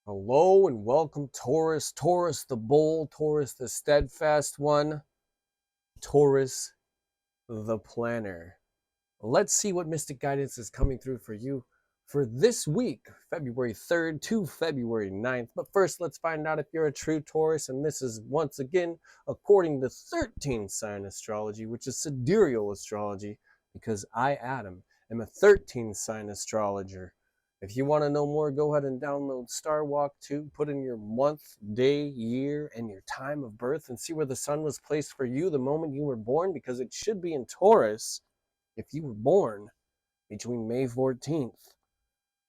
Hello and welcome, Taurus. Taurus the bold, Taurus the steadfast one, Taurus the planner. Let's see what mystic guidance is coming through for you for this week, February 3rd to February 9th. But first, let's find out if you're a true Taurus. And this is once again according to 13 sign astrology, which is sidereal astrology, because I, Adam, am a 13 sign astrologer. If you want to know more, go ahead and download Star Walk 2, put in your month, day, year, and your time of birth, and see where the sun was placed for you the moment you were born, because it should be in Taurus if you were born between May 14th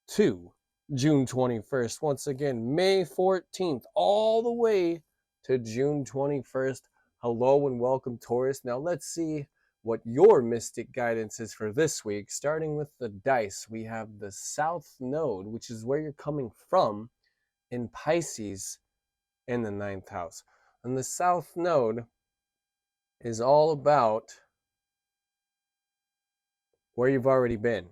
to June 21st. Once again, May 14th all the way to June 21st. Hello and welcome, Taurus. Now let's see what your mystic guidance is for this week. Starting with the dice, we have the South Node, which is where you're coming from, in Pisces in the 9th house. And the South Node is all about where you've already been.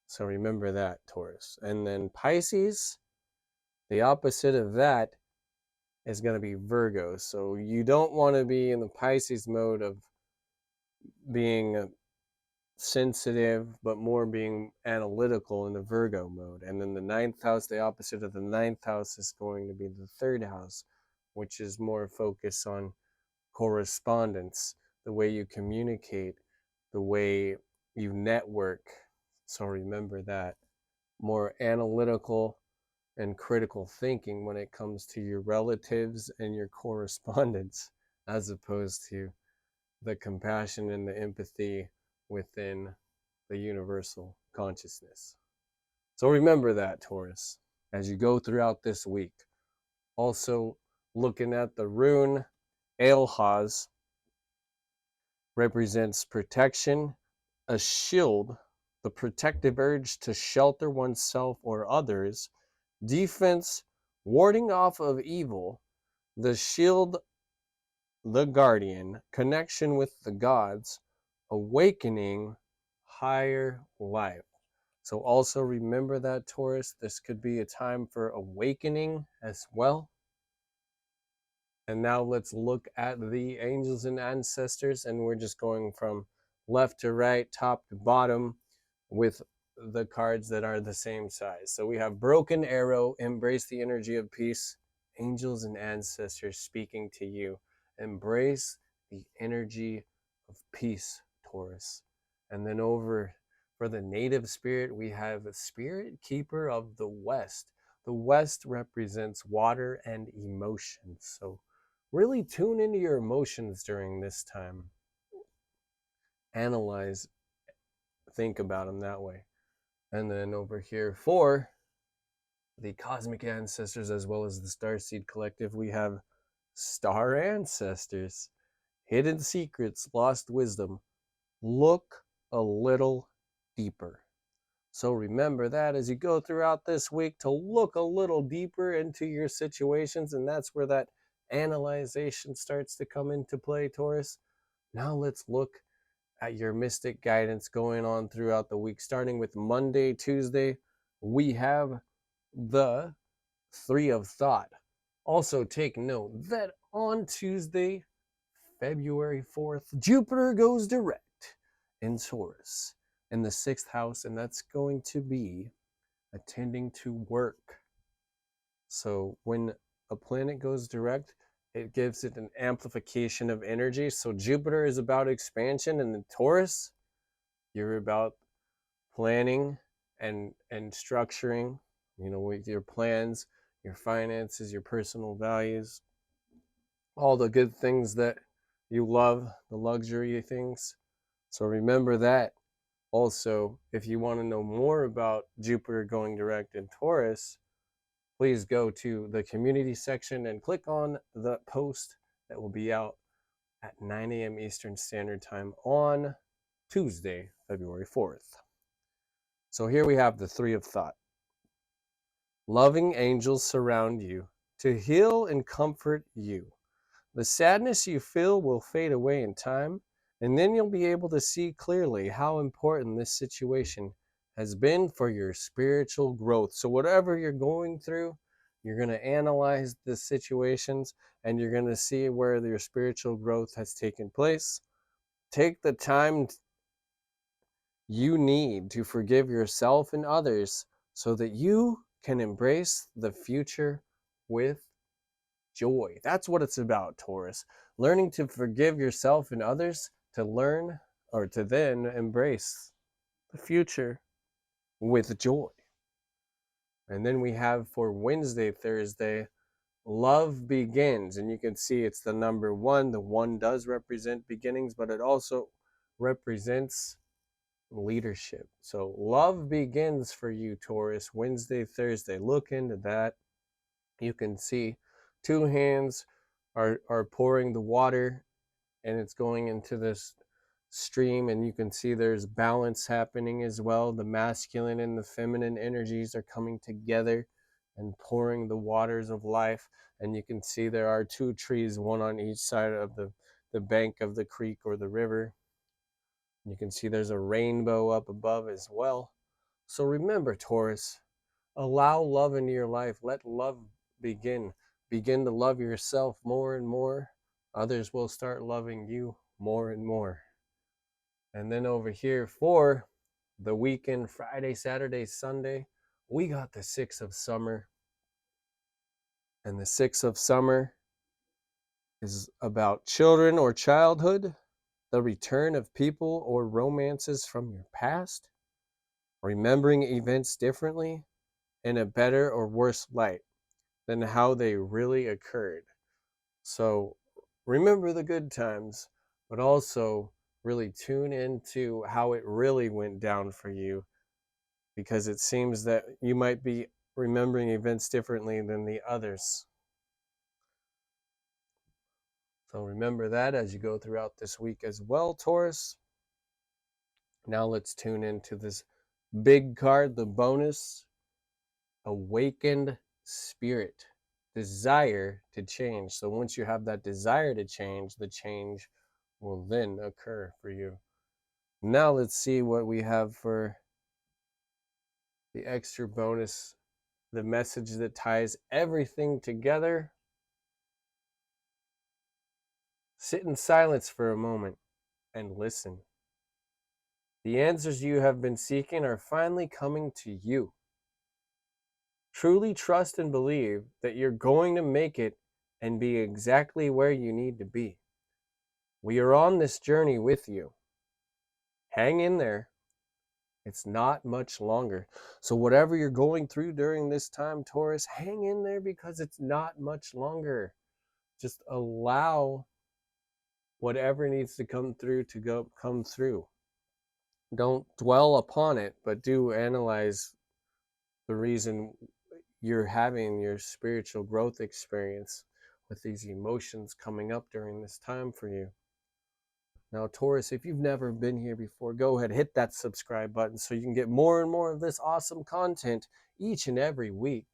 So remember that, Taurus. And then Pisces, the opposite of that is going to be Virgo. So you don't want to be in the Pisces mode of being sensitive, but more being analytical in the Virgo mode. And then the 9th house, the opposite of the 9th house, is going to be the 3rd house, which is more focused on correspondence, the way you communicate, the way you network. So remember that. More analytical and critical thinking when it comes to your relatives and your correspondence, as opposed to the compassion and the empathy within the universal consciousness. So remember that, Taurus, as you go throughout this week. Also, looking at the rune, Aelhaz represents protection, a shield, the protective urge to shelter oneself or others, defense, warding off of evil, the shield, the guardian, connection with the gods, awakening, higher life. So also remember that, Taurus, this could be a time for awakening as well. And now let's look at the angels and ancestors, and we're just going from left to right, top to bottom, with the cards that are the same size. So we have Broken Arrow, embrace the energy of peace, angels and ancestors speaking to you. Embrace the energy of peace, Taurus. And then over for the native spirit, we have a spirit keeper of the West. The West represents water and emotions. So really tune into your emotions during this time. Analyze, think about them that way. And then over here for the cosmic ancestors as well as the Starseed Collective, we have star ancestors, hidden secrets, lost wisdom. Look a little deeper. So remember that as you go throughout this week, to look a little deeper into your situations, and that's where that analyzation starts to come into play, Taurus. Now let's look at your mystic guidance going on throughout the week. Starting with Monday, Tuesday, we have the Three of Thought. Also take note that on Tuesday, February 4th, Jupiter goes direct in Taurus in the 6th house, and that's going to be attending to work. So when a planet goes direct, it gives it an amplification of energy. So Jupiter is about expansion, and in Taurus, you're about planning and structuring, with your plans, your finances, your personal values, all the good things that you love, the luxury things. So remember that. Also, if you want to know more about Jupiter going direct in Taurus, please go to the community section and click on the post that will be out at 9 a.m. Eastern Standard Time on Tuesday, February 4th. So here we have the Three of Thought. Loving angels surround you to heal and comfort you. The sadness you feel will fade away in time, and then you'll be able to see clearly how important this situation has been for your spiritual growth. So whatever you're going through, You're going to analyze the situations, and you're going to see where your spiritual growth has taken place. Take the time you need to forgive yourself and others so that you can embrace the future with joy. That's what it's about, Taurus. Learning to forgive yourself and others to learn or to then embrace the future with joy. And then we have for Wednesday, Thursday, love begins. And you can see it's the number 1. The 1 does represent beginnings, but it also represents leadership. So love begins for you, Taurus, Wednesday, Thursday. Look into that. You can see 2 hands are pouring the water, and it's going into this stream, and you can see there's balance happening as well. The masculine and the feminine energies are coming together and pouring the waters of life. And you can see there are 2 trees, one on each side of the bank of the creek or the river. You can see there's a rainbow up above as well. So remember, Taurus, allow love into your life. Let love begin. Begin to love yourself more and more. Others will start loving you more and more. And then over here for the weekend, Friday, Saturday, Sunday, we got the 6 of summer. And the 6 of summer is about children or childhood, the return of people or romances from your past, remembering events differently in a better or worse light than how they really occurred. So remember the good times, but also really tune into how it really went down for you, because it seems that you might be remembering events differently than the others. So remember that as you go throughout this week as well, Taurus. Now let's tune into this big card, the bonus, awakened spirit, desire to change. So once you have that desire to change, the change will then occur for you. Now let's see what we have for the extra bonus, the message that ties everything together. Sit in silence for a moment and listen. The answers you have been seeking are finally coming to you. Truly trust and believe that you're going to make it and be exactly where you need to be. We are on this journey with you. Hang in there. It's not much longer. So whatever you're going through during this time, Taurus, hang in there because it's not much longer. Just allow whatever needs to come through to come through. Don't dwell upon it, but do analyze the reason you're having your spiritual growth experience with these emotions coming up during this time for you. Now, Taurus, if you've never been here before, go ahead, hit that subscribe button so you can get more and more of this awesome content each and every week.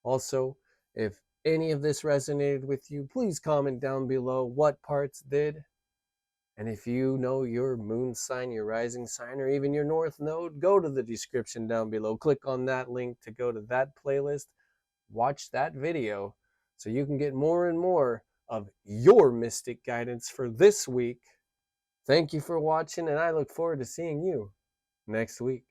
Also, if any of this resonated with you, please comment down below what parts did. And if you know your moon sign, your rising sign, or even your north node, go to the description down below. Click on that link to go to that playlist. Watch that video so you can get more and more of your mystic guidance for this week. Thank you for watching, and I look forward to seeing you next week.